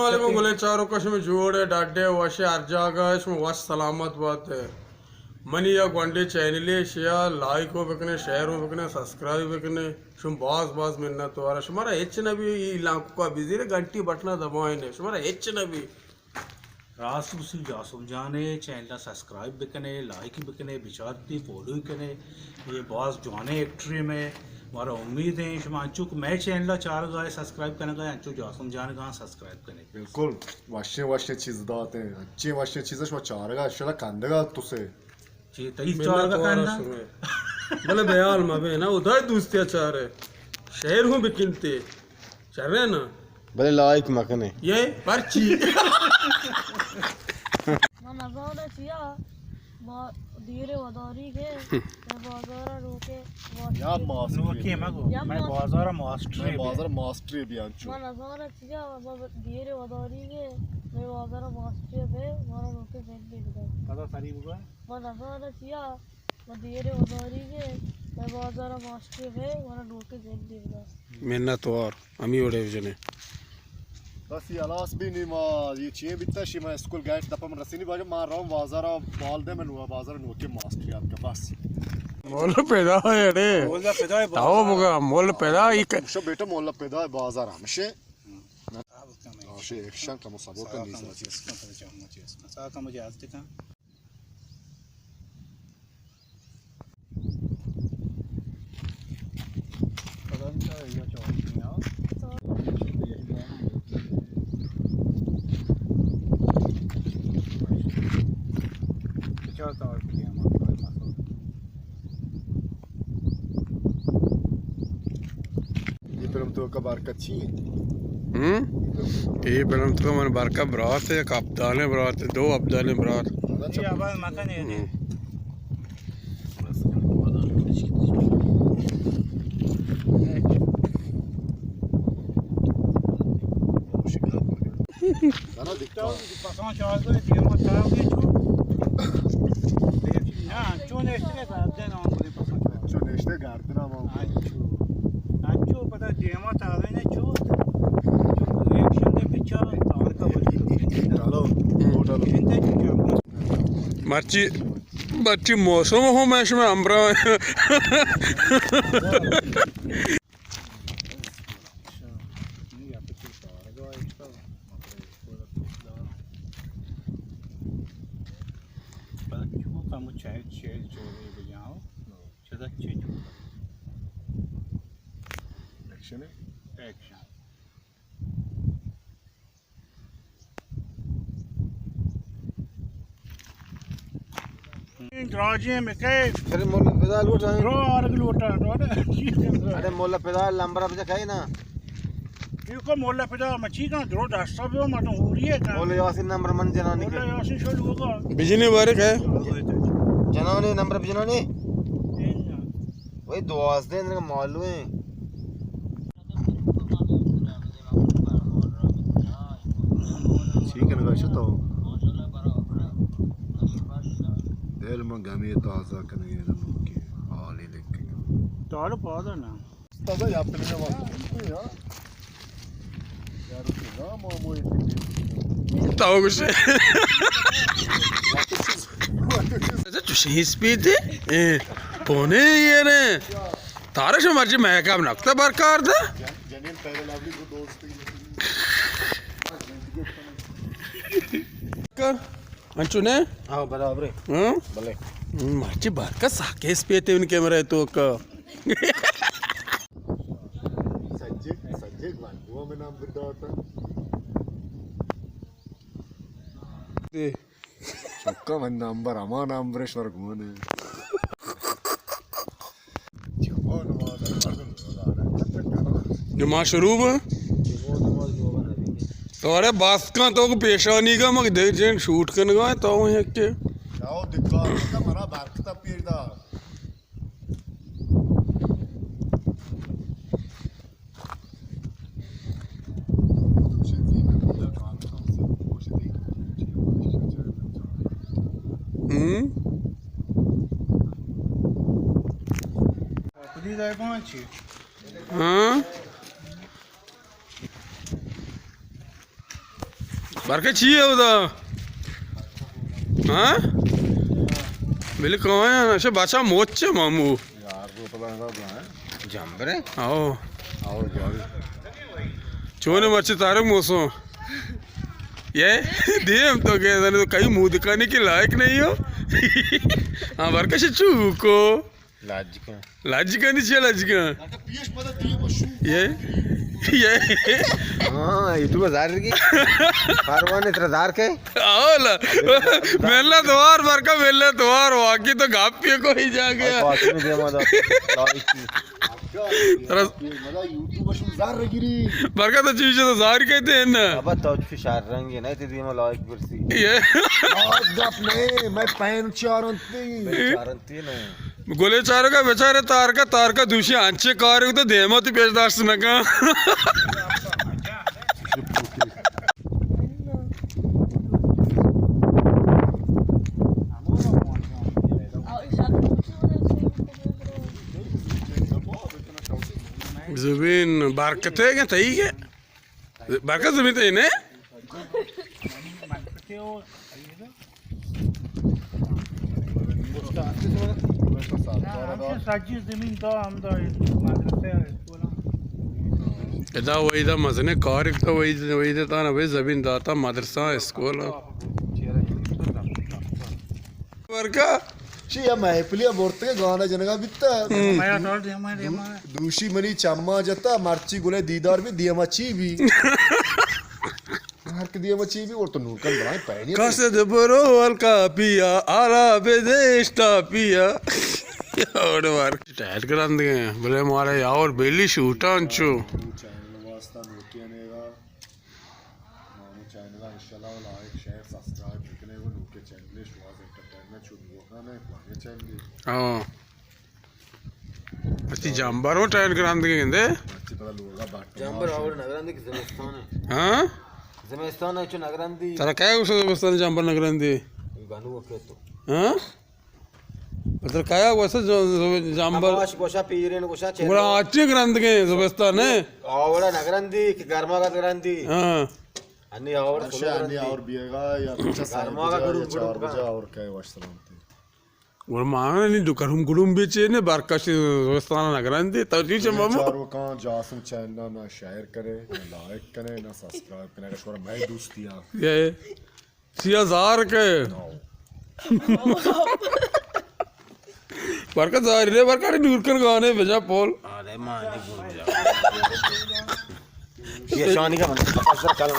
अस्सलामुअलैकुम गुले चारों कश्म जोड़े डाडे वशे अर्जागा इसमें वश सलामत बात है मनी या गुंडे चैनल शिया लाइक हो बकने शेयर हो बकने सब्सक्राइब बकने शुम बाज मिन्नत वारा शुमारा एच नबी इलाको का बिजीरे घंटी बटना दबाएने शुमारा एच नबी रासूसी जासुम जाने चैनल सब्सक्राइब बकने लाइक बकने बिचारती फॉलो कने ये बाज जाने एक्ट्री में हमारा उम्मीद है शुमा अंचू को मैं चैनल चार गाय सब्सक्राइब करने गए अंचू जासुम जाने कहाँ सब्सक्राइब करने बिल्कुल वाशे चीज दाते अच्छे वाशे चीज शो चारगा शला कांदगा तुसे जी तई चार का कांदा भले बयाल मबे ना उधर दूसरे चार है शहर हूँ बिकिनते चल रहे ना भले लाइक मकने ये पर्ची mana bana siya ba dire wadari ke bazara roke या मास्टर के मगो मैं बाजार मास्टर भी अंचू mana bana siya ba dire wadari ke मैं bazara master पे मारा रोके बैठ गया पता सारी हुआ mana bana siya ba dire wadari ke मैं bazara master पे मारा रोके बैठ गया मेहनत और अमी उड़े जने बस ये अलास भी नहीं मां ये चीज़ बिता शी मैं स्कूल गए तब हम रसीनी बाजू मार रहा हूँ बाजारा बॉल दे मैं नुआ बाजारा नुआ के मास्टर आपके पास मोल पैदा है रे ताओ मुगा मोल पैदा एक शो बेटा मोल पैदा है बाजार हमशे शे एक्शन का मुसाबो का नहीं साथ मुझे आज तक ये फिल्म तो का बरकत छी ये फिल्म तो मन बरका बरात है कप्तान बरात है दो अब्दाल बरात ये आवाज मका नहीं है ना दिखता passam चार को दिया मत था के ना चोने इसके साथ देना हमको passam चार जो नेशनल गार्डन हम अच्छो पता देमा था ने चो रिएक्शन दे पिक्चर और का चलो टोटल इनते मर्ची मौसम हो मैश में अमरा राजे में के अरे मोला पैदा लूटा रो और लोटा अरे मोला पैदा लंबरा पे खाई ना इनको मोला पिता मच्छी का दो रास्ता भी मत हो रही है का मोले यासिन नंबर मन जनानी मोला यासिन शोल होगा बिजली बारिक है जनानी नंबर पे जनानी वही दुआस दे इनका मालूम है ठीक है ना तो दिल में गमी ताज़ा करने के लिए हाल ही देख तार पादा ना ताज़ा याद करने वाला यार उसके नाम मोए ताऊ कुछ चुशी स्पीड है पोने ये रे तारे शो मर्जी मैं क्या नक्ता बरकार था जनीन पहले लावली को दोस्त कर अंचू ने आओ बराबर हाँ भले मर्जी बरका साके स्पीड उन कैमरा तो का सज्जे वो में नाम बिरदा होता चक्का मन नंबर अमा नंबरेश्वर घूमने जुमा शुरू में तो अरे बस का तो पेशानी का मग देख जेन शूट करने का तो है के आओ दिखा का मरा बारकता पीरदा हाँ बरके चाहिए होता हाँ बिल्कुल कहाँ है अच्छा बाचा मोचे मामू यार वो तो लगा है जंबरे आओ और क्या चोने मच्छी तारक मोसो ये देम तो के तो कहीं मुंह दिखाने के लायक नहीं हो हाँ बरके से चूको लाज का लाजिका नहीं चाहिए लाजिका पीएस मदद दिए वो शू ये हाँ ये तो बाजार की परवाने तरदार के आओ ला मेला द्वार बरका मेला द्वार वाकी तो गापिए को ही जा गया पास में दे मदा लाइक तरस मदा यूट्यूब शू जार रगिरी बरका तो चीज़ तो जाहिर कहते हैं ना अब तो फिशार रंगे नहीं ते दिए लाइक बरसी ये आज गप नहीं मैं पैन चारंती चारंती ने गोले चारों का बेचारे तार का दूसरी आंचे कार तो देमत पेशदाश्त न का जमीन बरकते क्या तई के बरकत जमीन तई ने इधर वही था मजने कार एक तो वही था ना भाई जमीन दाता मदरसा स्कूल बरका या महफिलिया बोलते के गाना जनगा बित्ता दूषी मनी चम्मा जता मर्ची गुले दीदार भी दिया मची भी हर के दिया मची भी और तो नूर कर बनाए पैनी कसद बरोल का पिया आला बेदेशता पिया और बार टाइट कर अंदे बोले मारे और बेली शूटा अंचो चैनल वास्ता नोटिया नेगा मानो चैनल इंशाल्लाह लाइक शेयर सब्सक्राइब करने को नोके चैनल शुवास एंटरटेनमेंट शुरू होगा ना वाले चैनल हां अति जंबर हो टाइट कर अंदे कहंदे अच्छी तरह लोगा बाट जंबर और नगरांदी की जमीस्तान है हां जमीस्तान है जो नगरांदी तरा काय उस बस्तान जंबर नगरंदी गानू के तो हां पत्र काय वस जंबर कोशा पीरेन कोशा बड़ा आटी ग्रंथ के बस्तान है आवड़ा नगरांदी की गर्मा का नगरांदी हां अन्नी आवड़ा अन्य और बिएगा या अच्छा गर्मा का गुरु 4 बजे और क्या वस्तरांती और मांगने नहीं दुकरम गुडुम बेचे ने बारकाशी बस्तान नगरंदी तो ठीक है मामू चारों का जासम चैनल ना शेयर करे ना लाइक करे ना सब्सक्राइब करे अगर शोर मैं दोस्तियां ये 6000 के बरकत जारी रे बरकत दूर कर गाने भेजा पोल अरे मां नहीं भूल जा ये शानी का मन असर कल